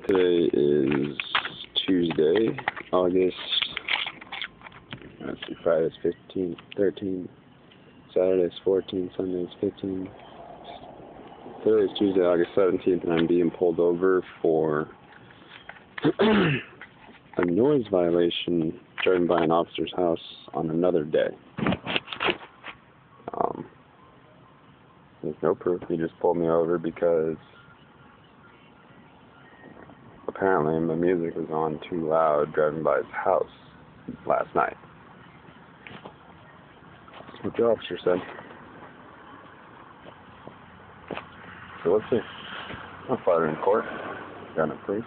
Today is Tuesday, August, let's see, Friday's 15, 13, Saturday's 14, Sunday's 15. Today is Tuesday, August 17th, and I'm being pulled over for a noise violation driving by an officer's house on another day. There's no proof. He just pulled me over because apparently my music was on too loud driving by his house last night. That's what the officer said. So let's see. I'll file it in court. Got no proof.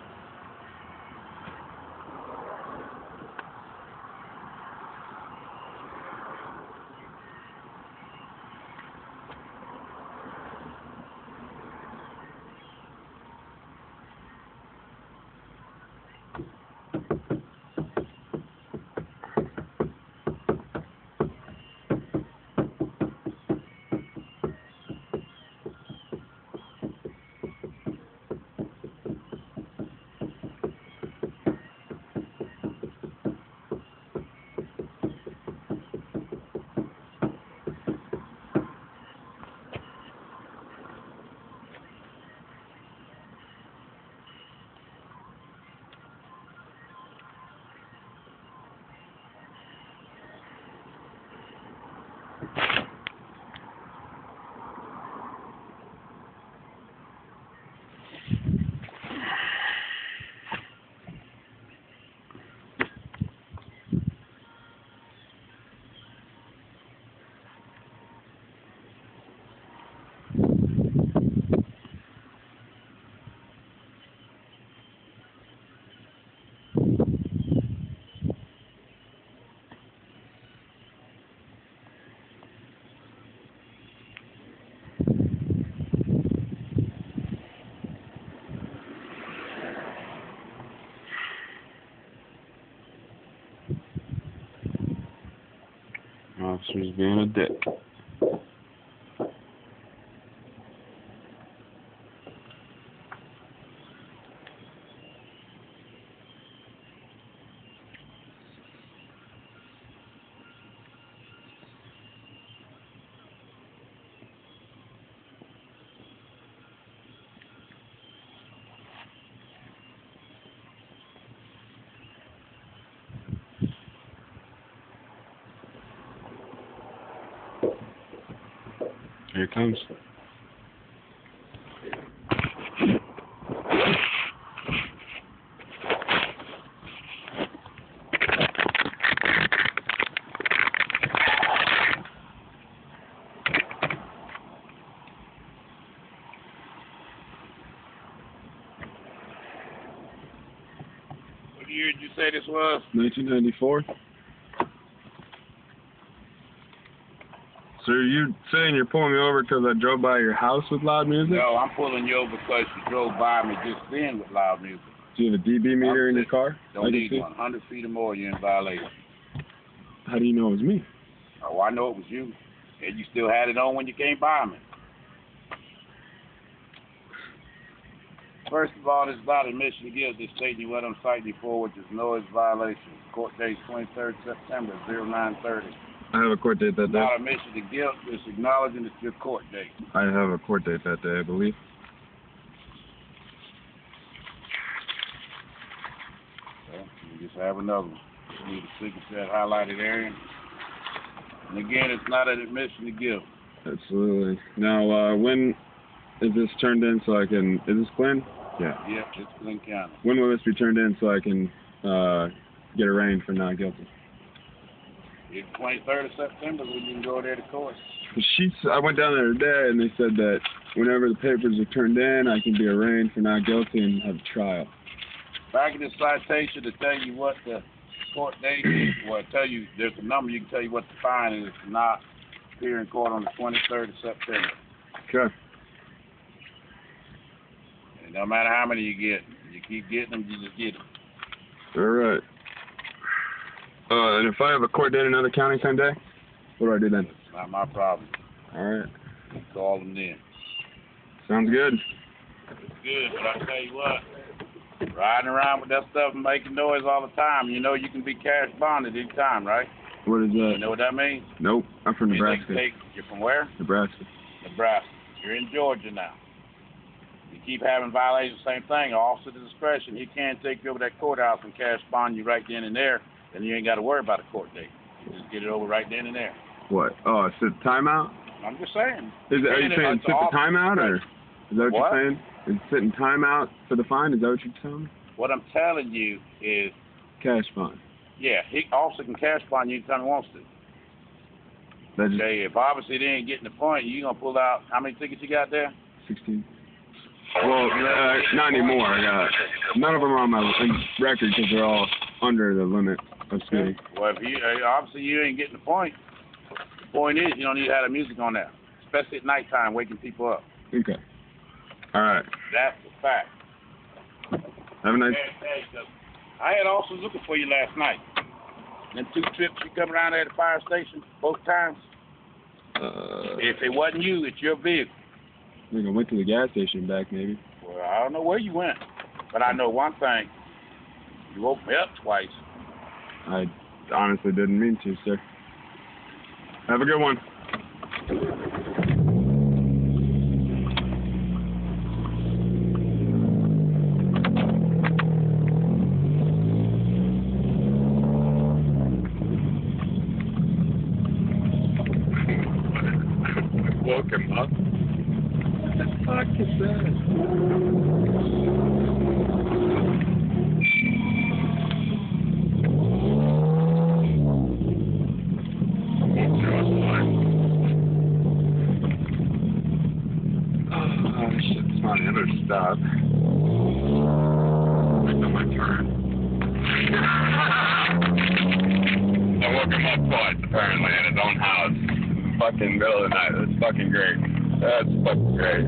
Officer's being a dick. Here it comes. What year did you say this was? 1994. So you saying you're pulling me over because I drove by your house with loud music? No, I'm pulling you over because you drove by me just then with loud music. Do you have a dB meter in your car? Don't need one. 100 feet or more, you're in violation. How do you know it was me? Oh, I know it was you. And you still had it on when you came by me. First of all, this is not admission to guilt. This stating what I'm citing you for, which is noise violation. Court date 23rd September 0930. I have a court date that day. Not admission to guilt, just acknowledging it's your court date. I have a court date that day, I believe. Okay, you just have another one. You need a signature that highlighted area. And again, it's not an admission to guilt. Absolutely. Now, when is this turned in so I can... Is this Glenn? Yeah. Yep, it's Glenn County. When will this be turned in so I can get arraigned for not guilty? It's 23rd of September when you can go there to court. I went down there today and they said that whenever the papers are turned in, I can be arraigned for not guilty and have a trial. Back in the citation to tell you what the court date is, well, tell you there's a number you can tell you what the fine is to not appear in court on the 23rd of September. Okay. And no matter how many you get, you keep getting them, you just get them. All right. And if I have a court date in another county same day, what do I do then? Not my problem. All right. You call them then. Sounds good. It's good, but I tell you what, Riding around with that stuff and making noise all the time. You know you can be cash bonded any time, right? What is that? You know what that means? Nope. I'm from Nebraska. You're from where? Nebraska. Nebraska. You're in Georgia now. You keep having violations, same thing. Officer discretion. He can't take you over that courthouse and cash bond you right then and there, and you ain't got to worry about a court date. You just get it over right then and there. What? Oh, sit timeout? I'm just saying. Are you saying sit the timeout, or is that what you're saying? Is sitting timeout for the fine? Is that what you're telling me? What I'm telling you is cash bond. Yeah, officer can cash bond you anytime he wants to. Okay, if obviously they ain't getting the point, you gonna pull out how many tickets you got there? 16. Well, not anymore. I got none of them are on my record because they're all under the limit of speeding. Well, if you obviously you ain't getting the point. The point is you don't need to have the music on there, especially at nighttime, waking people up. Okay. All right. That's a fact. Have a nice. I had officers looking for you last night. Them 2 trips you come around there at the fire station, both times. If it wasn't you, it's your vehicle. I think I went to the gas station and back, maybe. Well, I don't know where you went, but I know one thing. You woke me up twice. I honestly didn't mean to, sir. Have a good one. Woke him up. What the fuck is that? Oh shit, it's funny. I better stop. Wait on my turn. I woke him up twice, apparently, in his own house. Fucking middle of the night. That's fucking great. That's fucking great.